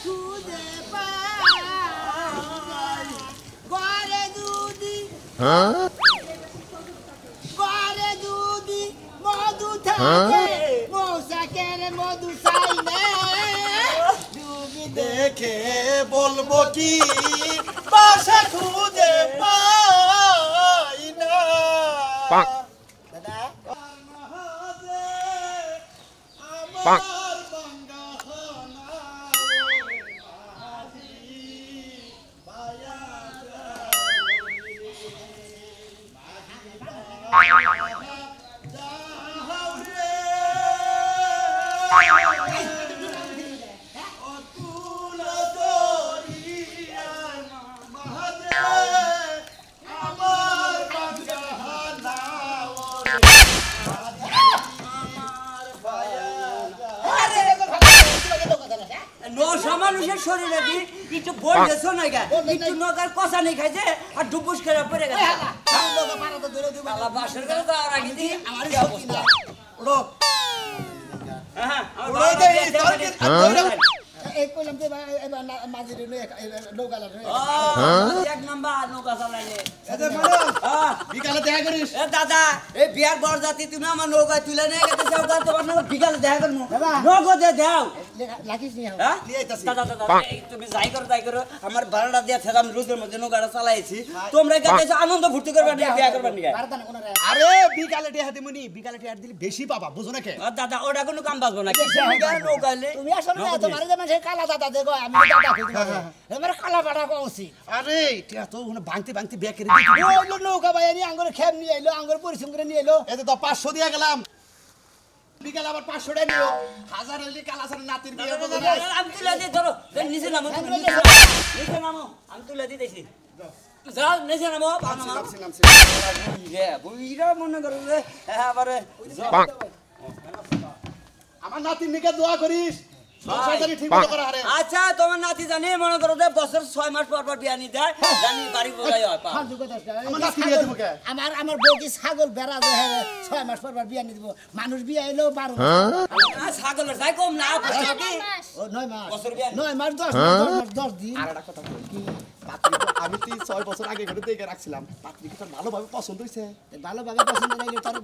খুঁজে পাই ঘরে দুদি ঘরে দুদি মধু থাকে মৌসাকের মধু চাই না দেখে বলবো কি বাসা খুঁজে পাই না দাদা আমার মানুষের শরীরে একটু বই গেছো না একটু নৌকার কষা নেই খাইছে আর ডুবুস করে পড়ে গেছে বাসের কাছে যাওয়ার আগে দিয়ে আমার অবস্থা এই কইলাম যে এবার মাঝির নৌকা এক নাম্বার নৌকা চালাইলে বিকালে দেখা করিস দাদা এই বিয়ার বর জাতি তুমি আমার নৌকায় তুলে নিয়ে গেছে তোমার বিকালে দেখা করবো নৌকা দাও লাগিস নি দাদা দাদা তুমি যাই করো আমার ভাড়াটা দিয়ে থেলাম রোদের মধ্যে নৌকাটা চালাইছি তোমরা গেছে আনন্দ ফুর্তি করবে বিয়া করবে আরে বিকালে টিয়া দিমুনি বিকালে টিয়া দিলে বেশি পাবা বুঝো না কে দাদা ওটা কোনো কাম বাজবো না নৌকালে তুমি আসলে না তোমার যে মানুষ কালা দাদা দেখো আমি দাদা কই আমার কালা পাড়া কওছি আরে টিয়া তো ওখানে ভাঙতে ভাঙতে বিয়া করে ওইলো নৌকা ভাই আনি আঙ্গুর খেম নিয়ে আইলো আঙ্গুর পরিশ্রম করে নিয়ে এলো এতে তো 500 দিয়া গেলাম বিকালে আবার 500 টাকা নিও হাজার হইলে কালাসার নাতির বিয়ে বুঝো না আমি তুলে দিই ধরো নিচে নামো আমি তুলে দিতেছি যাও নিচে নামো বুইরা মনে করো যে এবারে আমার নাতির নিকে দোয়া করিস আচ্ছা তোমার নাতি জানি মনে করো যে বছর 6 মাস পর পর বিয়া নি দেয় জানি বাড়ি বোঝাই হয় আমার বউ কি ছাগল বেড়া যে 6 মাস পর পর বিয়া নি দিব মানুষ বিয়া এলো 12 ছাগলের যাই কম না 9 মাস বছর বিয়া 9 মাস 10 দিন আর একটা কথা আমি 6 বছর আগে ঘরে দেখে রাখছিলাম পাত্রী কি তোর ভালোভাবে পছন্দ হইছে ভালোভাবে পছন্দ হইলে তোর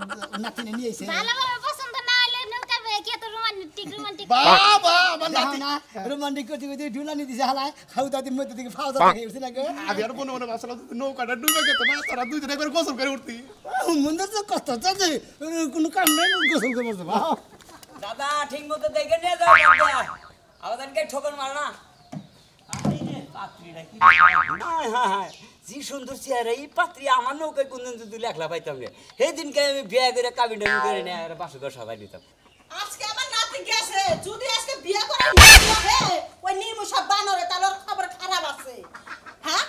নাতি নিয়ে আইছে ভালোভাবে পছন্দ না হইলে নৌকা কি এত রোমান্টিক বাবা আমার নাতি না রোমান্টিক করতে করতে ঢুলানি দিছে হালায় খাও দাদির মধ্যে থেকে ফাও দাও খেয়েছে না গো আমি আর মনে মনে ভাবছিলাম নৌকাটা ডুবে গেছে না তোরা দুইজনে করে গোসল করে উঠতি মন্দির তো কষ্ট আছে কোনো কাম নাই গোসল করে বসে দাদা ঠিক মতো দেখে নিয়ে যাও আমাদেরকে ঠোকর মার না জি সুন্দর চেহারা এই পাত্রী আমার নৌকায় কোনদিন যদি লেখলা পাইতাম রে সেই দিনকে আমি বিয়ে করে কাবিনটা করে নিয়ে বাসুঘর সবাই নিতাম আজকে আমার নাতি গেছে যদি আজকে বিয়ে করে ওই নির্মু সব বানরে তাহলে খবর খারাপ আছে হ্যাঁ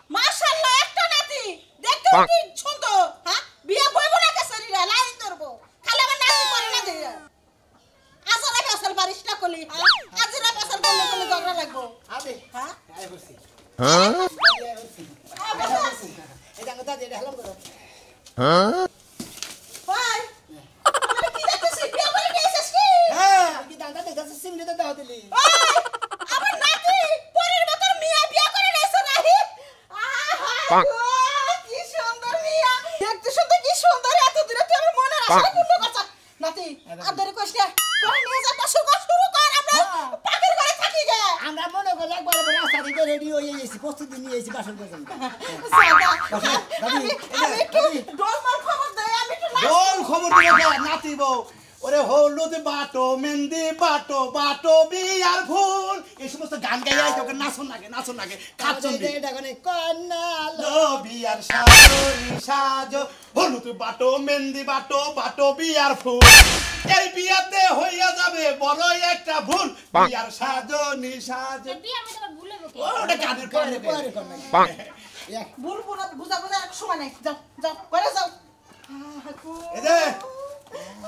মাশাআল্লাহ একটা নাতি দেখতে কি সুন্দর হ্যাঁ বিয়ে বইব না কে শরীরে লাইন ধরবো খালি আমার নাতি করে না দিয়ে আসলে ফসল বারিশ না করলি হ্যাঁ আজিরা ফসল করলে তুমি ঝগড়া লাগবো আবে হ্যাঁ আয় বসি হ্যাঁ এটা কথা দে হলাম করো ভাই আমি কি দেখতেছি বিয়ে করে নিয়েছিস কি হ্যাঁ কি দাদা দেখছ সিমলে তো দাও দিলি আমার নাতি পরের বছর মিয়া বিয়ে করে নিয়েছে নাহি কি সুন্দর মিয়া দেখতে সুন্দর কি সুন্দর এত দূরে তুই আমার মনে আসলে পূর্ণ কথা নাতি আদরে কইছ না করে নিয়ে যা শুরু কর আমরা পাগল করে থাকি গে আমরা মনে করলে একবার রাস্তা থেকে রেডি হয়ে গেছি প্রস্তুতি নিয়ে এসেছি বাসন পর্যন্ত আমি একটু ডলমার খবর দেই আমি একটু বল খবর দিবে নাতি বউ ওরে হলুদ বাটো মেহেন্দি বাটো বিয়ার ফুল এই সমস্ত গান গাইয়া তোকে নাচন লাগে কাচ্চন দি এটা কোনে কন্যা লো বিয়ার সাজো হলুদ বাটো মেহেন্দি বাটো বিয়ার ফুল এই বিয়াতে হইয়া যাবে বড় একটা ভুল বিয়ার সাজো বিয়ার মধ্যে আবার ভুলে বকে ওটা গানের পরে ভুল বুঝা এক সময় নাই যাও করে যাও এই যে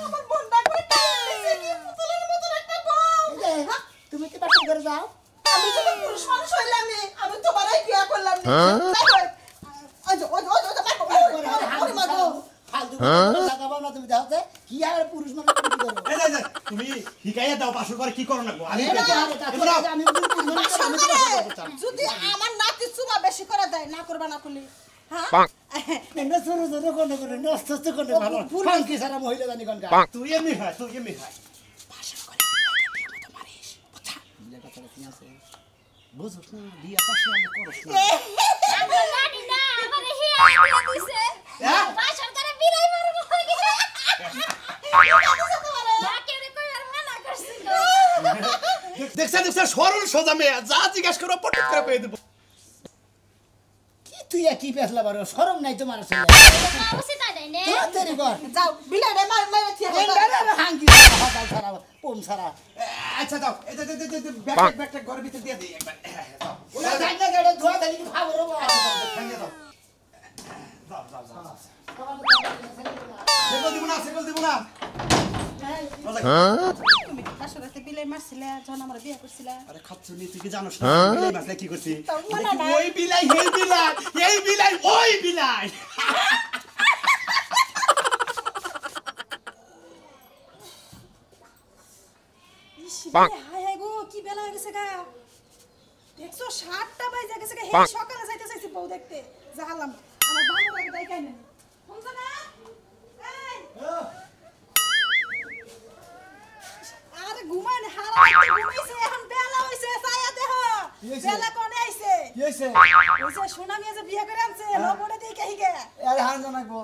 আমার মনটা করে টাইছে কি পুতুলের মতো একটা বউ তুমি কি বাসন করে যাও আমি তো পুরুষ মানুষ হইলাম আমি তো বাড়াই বিয়ে করলাম ফালতু লাগাবো না তুমি দেখতে কি আর পুরুষ মানুষ কি করব এই যে তুমি হিকাইয়া দাও বাসর করে কি করো না গো আমি আমি যদি আমার নাতি চুমা বেশি করে দেয় না করবা না করলি হ্যাঁ এন্ড সরো সরো কোন করে নষ্ট করে ভালো ফাঙ্কি সারা মহিলা জানি কোন তুই এমনি হয় বুঝছ না বিয়া পাশে আমি করছ না আমার নানি না আমার হিয়া দিয়ে দিছে হ্যাঁ? বাসর করে বিলাই মারবো বাকি রে কই আর মানা করছিস দেখছা সরল সোজা মেয়ে যা জিজ্ঞাসা করো পটক করে পেয়ে দেবো কি তুই কি পেছলা বারো শরম নাই তোমার ছেলে উচিত আইদাই নে তেরি কর যাও বিলাইরে মার থিয়া এন্ডারে হাঙ্কি হাতাল ছাড়া পোম ছাড়া আচ্ছা দাও এই যে ব্যাগটা ঘরের ভিতর দিয়ে দিই একবার দাও ওরা যাই না গেড়ে ধোয়া দালি খাবো রে বাবা ভেঙে দাও সেকল দিব না তুমি বাসরাতে বিলাই মারছিলা যখন আমার বিয়া করছিলা আরে খাচ্ছু নি তুই কি জানোস না বিলাই মাছলে কি করছি তাও মনে নাই। ওই বিলাই ওই বিলাই হাই হাই গো কি বেলা হয়ে গেছে গা দেখছো 7টা বাজে গেছে গা হে সকালে যাইতে চাইছি বউ দেখতে জাহালাম আমার বাবা লাগে দাই কাই না শুনছ না এই আরে ঘুমান হারা ঘুমাইছে এখন বেলা হইছে ছায়া দেহ বেলা কোনে আইছে কি হইছে ওইছে সোনা মিয়া যে বিয়ে করে আনছে লবড়ে দেই কাহি গে আরে হান জানাকবো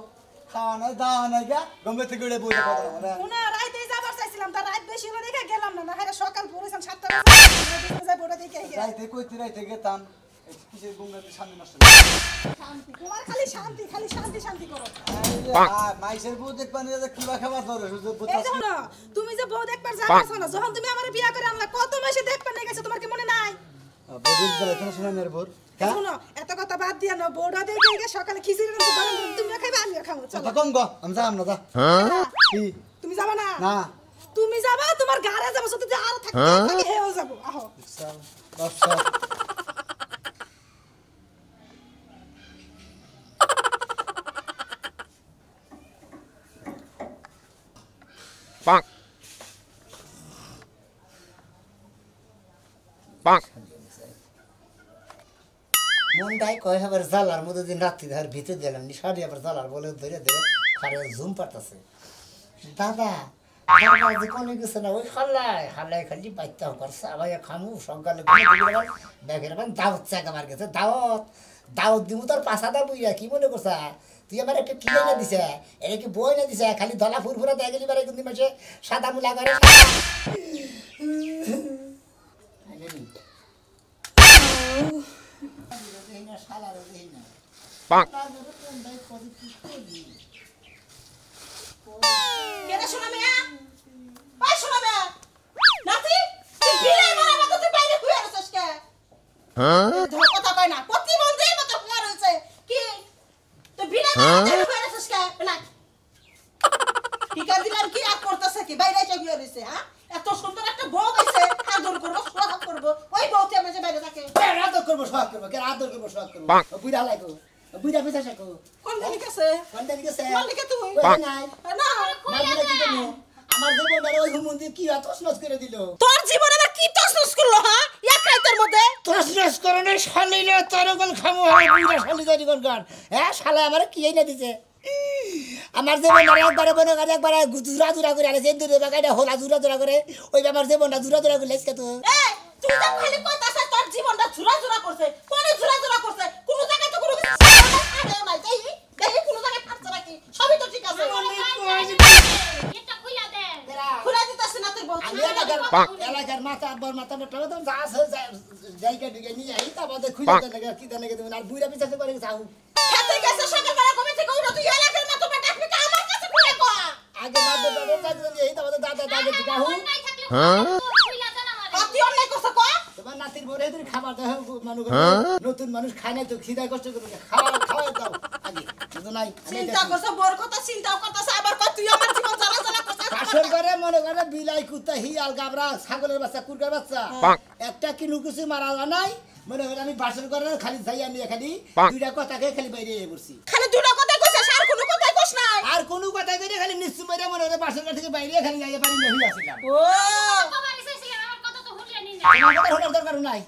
খাওয়া নাই দাওয়া নাই গা গম্বে থেকে বইতে কথা বলে কোনা রাইতে যাবার চাইছিলাম তার রাত বেশি হলো দেখে গেলাম না না সকাল পড়েছেন 7টা বাজে যাই বড় দেই কাহি গে রাইতে কইতে রাইতে গেতাম কিসের গঙ্গাতে সামনে নষ্ট শান্তি তোমার খালি শান্তি করো মাইসের বউ দেখবা না যে কিবা খাবার ধরে এই দেখো না, তুমি যে বউ দেখবার যাচ্ছ না যখন তুমি আমার বিয়া করে আনলা কত মাসে দেখবার নিয়ে গেছো তোমার কি মনে নাই বউদিন গেলে তোমার শোনা মেয়ের বোর শোনো এত কথা বাদ দিয়া না বউটা দেখে গিয়ে সকালে খিচুড়ি রান্না গরম গরম তুমি খাইবা আমিও খাবো চলো কথা কম গো আমি যাম না যা কি তুমি যাবা না না তুমি যাবা তোমার ঘরে যাবো যদি আর থাকতে হেও যাবো আহো আচ্ছা Bonk. Bonk. মনটাই কয় আবার জালার মধ্যে দিন রাত্রি ধার ভিতরে দিলাম নিশাড়ি আবার জালার বলে ধরে ধরে খারে ঝুম পাঠাছে দাদা দাদা যে কোনে গেছে না ওই হাল্লাই খালি বাইতে করছে আবার খামু সকালে ব্যাগের বান দাওয়াত চাক আমার গেছে দাওয়াত দিমু তোর পাশাটা বুইয়া কি মনে করছা তুই আমার একটা কি না দিছে এটা কি বই না দিছে খালি দলা ফুরফুরা দেয় গেলি বারে কিন্তু মাসে সাদা মুলা করে Bonk. কেন শোনা মিয়া ওই শোনা মিয়া নাতি তুই বিলাই মারা মত তুই বাইরে শুয়ে আছিস কে ধর কথা কই না প্রতিবন্ধীর মত শুয়ে রইছে কি তুই বিলাই মারা শুয়ে আছিস কে না ঠিক আছে দিলাম কি আর করতেছে কি বাইরে এসে শুয়ে রইছে হ্যাঁ এত সুন্দর একটা বউ হইছে আদর করব সোহাগ করব ওই বউতে আমি যে বাইরে থাকে আদর করবো সোহাগ করবো কেন আদর করবো সোহাগ করবো বুড়া লাগবো বুড়া পিছা শেখো কোন দিকে আছে কোন দিকে গেছে কোন দিকে তুই নাই না আমার জীবনের ওই হুমন্দি কি তছনছ করে দিল তোর জীবনে আবার কি তসনস করলো হ্যাঁ এক রাতের মধ্যে তছনছ করে না শালিলে তরগল খামু হয় বুড়া শালি তৈরি কোন গান হ্যাঁ শালা আমার কি এই না দিছে আমার জীবনের একবারে বনে গাছ একবারে জুরা করে আলে যে দূরে বাগাইটা হোলা জুরা করে ওই আমার জীবনটা জুরা করে লেসকে তো এই তুই তো খালি কইতাছ তোর জীবনটা ঝুরা করছে কোনে ঝুরা করছে কোন জায়গায় তো কোনো কিছু আরে নাই দেই কোন জায়গায় ফাটছে নাকি সবই তো ঠিক আছে এটা কইলা দে খুলে দিতাছ না তোর বউ আমি এলাকার মাথা বড় মাথা মোটা তো যা আছে জায়গা ঢুকে নিয়ে আই তারপরে খুলে দেন কি দেন তুমি আর বুড়া পিছাতে করে যাও খেতে গেছে সকালবেলা ঘুম থেকে উঠো তুই এলাকার মতো বেটা আপনি তো আমার কাছে খুলে কো আগে দাদা দাদা এই তারপরে দাদা ঠিক আহু নাই থাকলে কইলা জানা মারে তুই অন্যায় করছ কো তোমার নাতির বড় এদের খাবার দাও মানুষ নতুন মানুষ খায় না তো খিদা কষ্ট করে খাওয়া দাও আগে কিন্তু নাই চিন্তা করছ বড় কথা চিন্তা করতেছ আবার কই তুই আমার জীবন জ্বালা করছ শাসন করে মনে করে বিলাই কুত্তা হিয়াল গাবরা ছাগলের বাচ্চা কুরকার বাচ্চা একটা কি নুকুসি মারা নাই মনে করে আমি বাসন করে খালি যাইয়া নিয়ে খালি দুইটা কথা খালি বাইরে পড়ছি খালি দুটো কথা কইছ আর কোনো কথা কইছ নাই আর আর কোনো কথা কইরে খালি নিশ্চয় মরে মনে হচ্ছে বাসর থেকে বাইরে খালি যাইয়া পারি না হইয়াছিলাম ও কবার এসেছিলাম আমার কথা তো হুঁটলে নিন না তোমার কথা শোনার দরকার নাই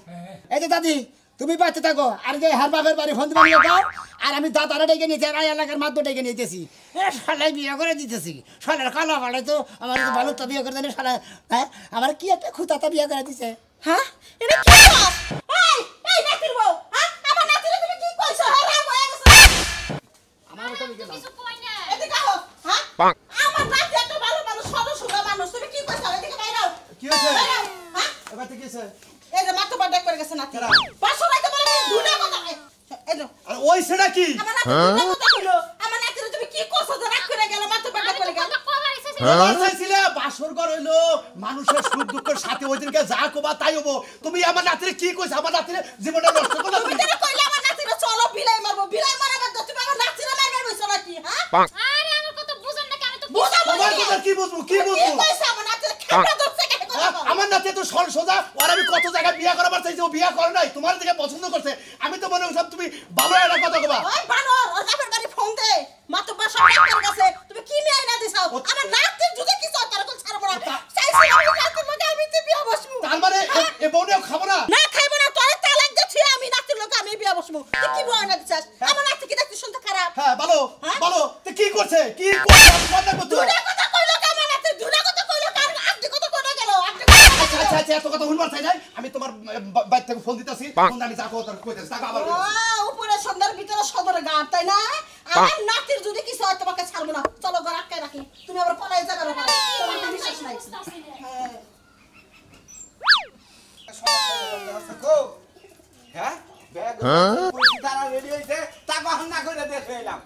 এই যে দাদি তুমি বাচ্চা থাকো আর যে হার বাপের বাড়ি ফোন বানিয়ে দাও আর আমি দাদারা ডেকে নিয়েছি আর এলাকার মাধ্য ডেকে নিতেছি শালাই বিয়ে করে দিতেছি শালার কালা বাড়াই তো আমার তো ভালো তো বিয়ে করে দেন শালা হ্যাঁ আমার কি একটা খুঁতাতা বিয়ে করে দিছে হ্যাঁ এটা কি এই নাতির বউ হ্যাঁ আমার নাতিরে তুমি কি কইছো হারাম হয়ে গেছে আমার তো বিয়ে কিছু কই না এদিকে আও হ্যাঁ Bonk. আমার নাতি একটা ভালো মানুষ সদস্য মানুষ তুমি কি কইছো এদিকে বাইরে আও কি হয়েছে হ্যাঁ এবার ঠিক আছে এই যে মাথা বাড়া করে গেছে নাতি পাঁচশো রাইতে বলে দুটা কথা এই যে আর ওই সেটা কি আমার নাতি দুটা কথা কইলো আমার নাতিরে তুমি কি কইছো যে রাগ করে গেল মাথা বাড়া করে গেল কবার এসেছিলাম তোমার চাইছিলে বাসর ঘর হইলো মানুষের সুখ দুঃখের সাথে ওই দিনকে যা কোবা তাই হবো তুমি আমার নাতিরে কি কইছ আমার নাতিরে জীবনটা নষ্ট করলা তুমি কেন কইলে আমার নাতিরে চলো বিলাই মারবো বিলাই মারাবার তো তুমি আমার নাতিরে মারবার বইছো নাকি হ্যাঁ Bonk. আরে আমার কথা বুঝেন না কেন তো বুঝাবো তোমার কথা কি বুঝবো কি বুঝবো কইছো আমার নাতিরে খেপড়া ধরছে কেন হ্যাঁ, আমার নাতি তো সর সোজা আর আমি কত জায়গায় বিয়ে করাবার চাইছি ও বিয়ে করে নাই তোমার দিকে পছন্দ করছে আমি তো মনে করছিলাম তুমি ভালো একটা কথা কবা ওই বানর ওর বাপের বাড়ি ফোন দে মাতব্বার সব ডাক্তার কাছে তুমি কি নিয়ে আইনা দিছাও আমার নাতির যদি কিছু হয় তার কোন ছাড়বো না চাইছি আমি নাতির লগে আমি তে বিয়া বসবো তার মানে এ বউনেও খাবো না না খাইবো না তোরে তালাক দিছি আমি নাতির লগে আমি বিয়া বসবো তুই কি বই না দিছাস আমার নাতি কি দেখতে শুনতে খারাপ হ্যাঁ বলো হ্যাঁ? বলো তো কি করছে কি করছে কথা কত দুটা কথা কইলো কে আমার নাতি দুটা কথা কইলো কার আপনি কথা কইলো গেল আপনি আচ্ছা আচ্ছা আচ্ছা এত কথা শুনবার চাই নাই আমি তোমার বাইর থেকে ফোন দিতেছি বাহ। ফোন আমি যা কথা কইতেছি তাকে আবার ও উপরে সন্ধ্যার ভিতরে সদরে গাঁট তাই না আমার নাতির যদি কিছু হয় তোমাকে ছাড়বো না চলো ঘর আটকায় রাখি তুমি আবার পলাই যাবে না তোমার তো বিশ্বাস নাই হ্যাঁ হ্যাঁ ব্যাগ তারা রেডি হইছে তাকে এখন না করে দেখে এলাম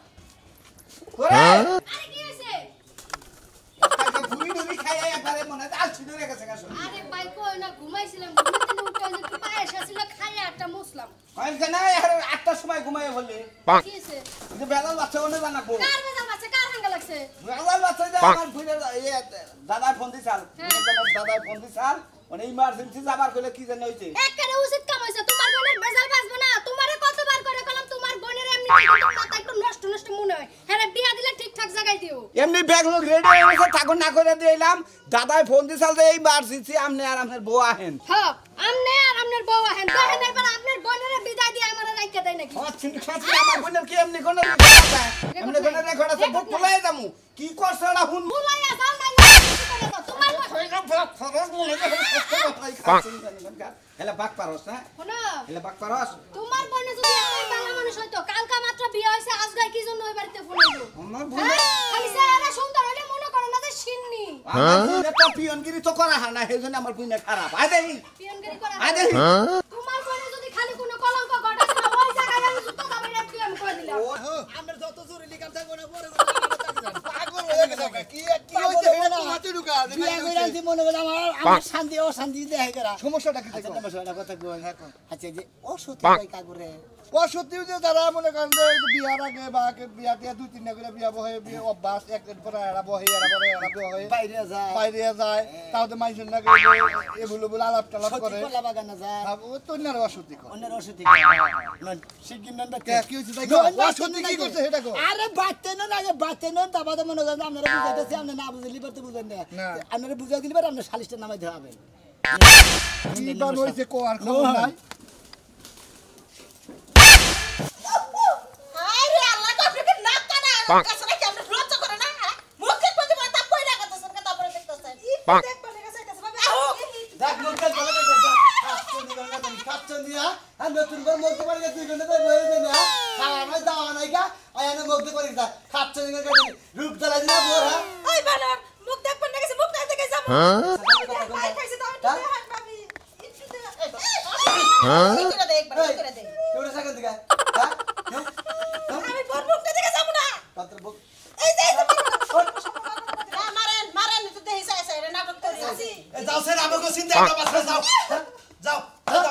আরে কি হইছে ঘুরি ঘুরি খাই একবারে মনে হয় আলছি ধরে গেছে গেছে আরে ভাই কই না ঘুমাইছিলাম ঘুমাতে উঠে যে পায়েস আসছিল খাইয়া একটা মুসলাম কয়েকদিন না আটটার সময় ঘুমাই বললি Bonk. কি হইছে যে বেলাল বাচ্চা ওনে জানাবো কার বেজা বাচ্চা কার হাঙ্গা লাগছে বেলাল বাচ্চা যে আমার ঘুরে দাদা ফোন দিছাল দাদা ফোন দিছাল মানে ইমার্জেন্সি যাবার কইলে কি জানি হইছে একবারে উচিত কাম হইছে তোমার বোনের বেজাল বাজবে না তোমারে কতবার করে কলাম তোমার বোনের এমনি তোমার মাথা একটু নষ্ট নষ্ট মনে হয় হ্যাঁ বিয়া দিলে ঠিকঠাক জায়গায় দিও এমনি ব্যাগ লোক রেডি হয়ে গেছে ঠাকুর না করে দিলাম দাদাই ফোন দিছাল যে এই মার্জেন্সি আমনে আর আপনার বউ আহেন হ্যাঁ আমনে আর আপনার বউ আহেন দেখেন এবার আপনার বোনের বিদায় দিয়ে আমারে রাইখা দেয় নাকি আমার বোনের কি এমনি কোন এমনি কোন রেকর্ড আছে বুক ফুলাই যামু কি করছ না হুন বুলাইয়া যাও না তোমার হেলা বাক পারস না শোনো হেলা বাক পারস তোমার বোনে যদি এতই ভালো মানুষ হইতো কালকা মাত্র বিয়ে হইছে আজকে কি জন্য ওই বাড়িতে ফোন আইলো আমার হ্যাঁ খালি চেহারা সুন্দর হলে মনে করো না যে সিন্নি আমার বোনে তো পিয়নগিরি তো করা হয় না সেজন্য আমার বোনে খারাপ আয় দেখি পিয়নগিরি করে আয় দেখি তোমার বোনে যদি খালি কোনো কলঙ্ক ঘটাছে না ওই জায়গায় আমি জুতো দাবি রাখতে আমি করে দিলাম আমরা যত জরুরি কাম থাকবো না পরে পাগল হয়ে গেছে কি কি হইছে এটা হাতে ঢুকা বিয়ে করে আনছি মনে করে আমার শান্তি অশান্তি দেখে করা সমস্যাটা কি আচ্ছা তোমার কথা কই আচ্ছা যে অসতি বাহ। ভাই কাগরে সত্যি যে তারা মনে করেন যে বিয়ার আগে বা বিয়া দিয়ে দুই তিনটা করে বিয়া বহে বিয়ে অভ্যাস একদিন পরে এরা বহে এরা পরে এরা বহে বাইরে যায় বাইরে যায় তাহলে মানুষের নাকি এগুলো বলে আলাপ টালাপ করে কলা বাগানে যায় ও তো না অসত্যি করে অন্যের অসতি শিগগির নন কি হয়েছে তাই অসত্যি কি করছে সেটা কো আরে বাচ্চা নন আগে বাচ্চা নন তারপরে মনে করেন আপনারা বুঝাইতেছি আপনি না বুঝলি তো বুঝেন না না। আপনারা বুঝাই দিলে পারে আপনার সালিশটা নামাই দেওয়া হবে কি বান হইছে কো আর খবর নাই আরে আল্লাহ তো আপনাকে নাক কানা Bonk. কাছে নাকি আপনি লজ্জা করে না মুখে কোদি মাথা কই না কথা শুনকে তারপরে দেখতেছেন Bonk. দেখ বলে গেছে এটা বাবা আও দেখ লোকটা ভালো করে কাচ্চন দিয়া আর নতুন করে মুক্তি করে তুই কোন তো বই দে না খাওয়া নাই দাওয়া নাই গা আয়ানে মুক্তি করে দা কাচ্চন দিয়া রূপ জ্বালাই দিনা বোরা ওই বানর মুখ দেখ কোন গেছে মুখ দেখ দেখে যাবো ভাই খাইছে তো আমি ভাবি একটু দে একটু দে একবার একটু দে কেউরে সাকেন দিগা হ্যাঁ আমি বড় মুখ দেখে যাবো না পাত্র বুক এই যে মারেন মারেন তো দেই যায় যায় নাটক করে আসি যাও স্যার আমাকে চিন্তা করতে পারছ যাও যাও যাও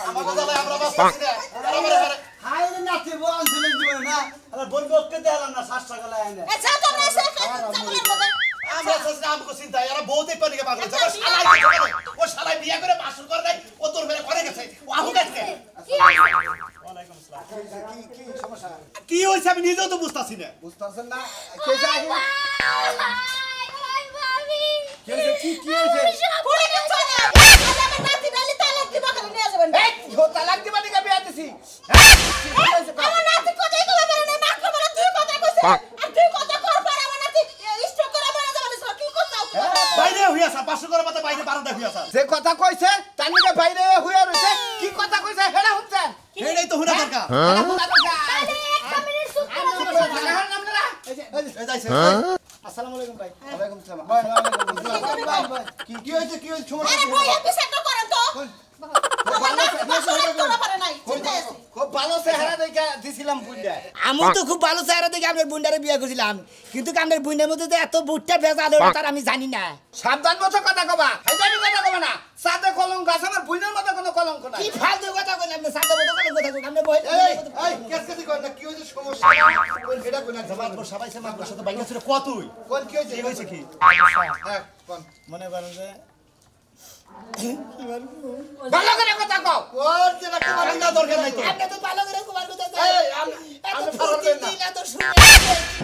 আমাকে দাদা আমরা বাস করছি না আরে আরে হাই রে নাতি বো আনছিলেন জীবনে না আর বল বককে দেলাম না 7 টাকা লাই না এ যা তো না এসে চাকরের মধ্যে আমরা সস আমাকে চিন্তা এরা বহুত কোন দিকে পাগল যাও শালা ও শালা বিয়া করে বাসর করে নাই ও তোর মেরে করে গেছে ও আহু গেছে কি হইছে কি সমস্যা কি হইছে আমি নিজেও তো বুঝতাছি না বুঝতাছেন না কেসে আহি ওই ভাবি কেসে কি হইছে পুরো কিছু না আজ আমার নাতি ডালি তালাক দিব খালি নিয়ে যাবেন এই ও তালাক দিবা দিকে বিয়া দিছি আমার নাতি কোথায় গেল পারে না মাত্র বলে তুই কথা কইছিস আর তুই কথা কর পর আমার নাতি স্ট্রোক করে মারা যাবে না কি করছাও বাইরে হইয়াছা 500 করে পাতা বাইরে বারান্দা হইয়াছা যে কথা কইছে তার নিকে বাইরে হইয়া রইছে কি কথা কইছে হেডা শুনছেন এইটাই তো হুনা দরকার একটা মিনিট চুপ করো এই যাইছে আসসালামু আলাইকুম ভাই ওয়ালাইকুম সালাম কি হয়েছে সমস্যা আরে বই এপিসোডটা করেন তো আমার নাতি পছন্দ করে পারে নাই চিন্তা আছে খুব ভালো চেহারা দেখে দিছিলাম বুইড়া আমি তো খুব ভালো চেহারা দেখে আপনার বুন্ডারে বিয়ে করেছিলাম কিন্তু আপনার বুন্ডার মধ্যে যে এত বুটটা ভেজাল হলো তার আমি জানি না সাবধান মতো কথা কবা হাইদানি কথা কবা না সাদে কলঙ্ক আছে আমার বুইনার মতো কোনো কলঙ্ক নাই কি ফালতু কথা কইলেন আপনি সাদা মতো কথা কইলেন আপনি বই এই কেসকেদি কর না কি হইছে সমস্যা কোন হেডা কোন মাতবর সবাইছে মাতবর সাথে বাইরে ছিল কতই কোন কি হইছে কি হইছে কি হ্যাঁ কোন মনে করেন যে ভালো করে কথা কও কোন যে না কোন কান্দা দরকার নাই তো আপনি তো ভালো করে কুমার কথা এই আমি এত ফারবেন না দিন এত শুনে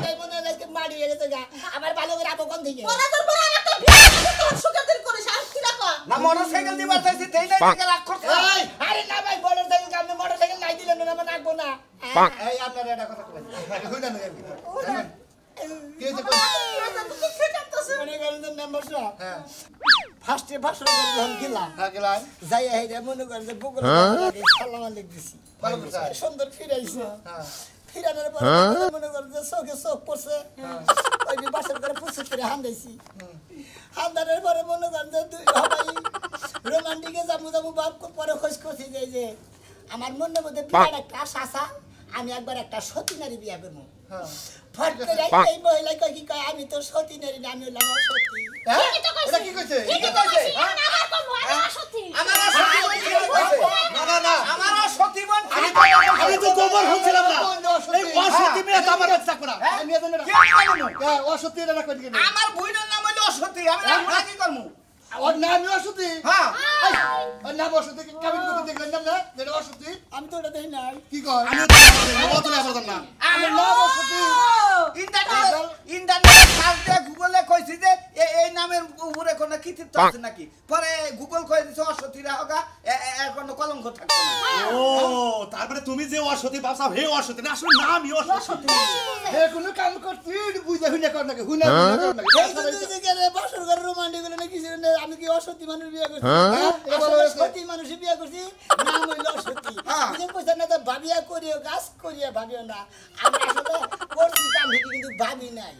তাই মনে হয় যে মারি হয়ে গেছে গা আমার ভালো করে আপন কোন দিকে পরে তোর পরে একটা বিয়ে করে তোর সুখের দিন করে শান্তি কি রাখো না মোটরসাইকেল দিবা চাইছি দেই নাই দিকে রাগ করছ এই আরে না ভাই মোটরসাইকেল আপনি মোটরসাইকেল নাই দিলেন না আমি রাখবো না এই আপনার এটা কথা কইলেন হইনা না কি হইছে তুই কি করতেছিস মনে করেন যে মেম্বার সাহেব হ্যাঁ ফার্স্টে ভাষণ করে যখন গেলাম হ্যাঁ গেলাম যাই হেরে মনে করেন যে গুগল সালাম আলাইকুম দিছি ভালো করছ সুন্দর ফিরাইছে হ্যাঁ ফিরানোর পরে মনে করেন যে চোখে চোখ পড়ছে ওই বাসন করে পুষে করে হান্দাইছি হান্দানোর পরে মনে করেন যে দুই সবাই রোমান্টিকে যাবো যাবো বাপ পরে খোঁজ করছি যে আমার মনের মধ্যে বিরাট একটা আশা আছে আমি একবার একটা সতী নারী বিয়া করবো ফট করে এই মহিলা কই কি কয় আমি তো সতী নারী না আমি হলাম অসতী হ্যাঁ কি তো এটা কইছিস কি কইছে কি কইছিস আমার কম আমার সত্যি আমার সতী বন কি কইছে না না না আমার সতী বন আমি তো গোবর হচ্ছিলাম না এই অসতি মেয়ে তো আমার বাচ্চা করা আমি এজন্য কে অসতী এটা কই দিকে আমার বুইনার নাম হইলো অসতী আমি না কি করমু ওর নামই অসতী হ্যাঁ ওর নাম অসতী কাবিন করতে দেখলেন না এটা অসতী আমি তো এটা দেখি নাই কি কয় আমি তো বদলে আবার না আমার নাম অসতী ইন্টারনেট সার্চ দিয়ে গুগলে কইছি যে এই নামের উপরে কোনো কৃতিত্ব আছে নাকি পরে গুগল কই দিছে অসতীরা হোগা এর কোনো কলঙ্ক থাকবে না ও তারপরে তুমি যে অসতি ভাবছাও হে অসতি না আসলে নামই অসতি হে কোনো কাম করছি বুঝা হুইনা কর নাকি হুইনা কর নাকি এই তো দুই জায়গায় বাসর ঘর রোমান্টিক গুলো নাকি আমি কি অসতী মানুষ বিয়ে করছি আসলে সতী মানুষ বিয়ে করছি নাম হইল অসতী তুমি কইছ না তো ভাবিয়া করিও গাছ করিয়া ভাবিও না আমি আসলে করছি কাম কিন্তু ভাবি নাই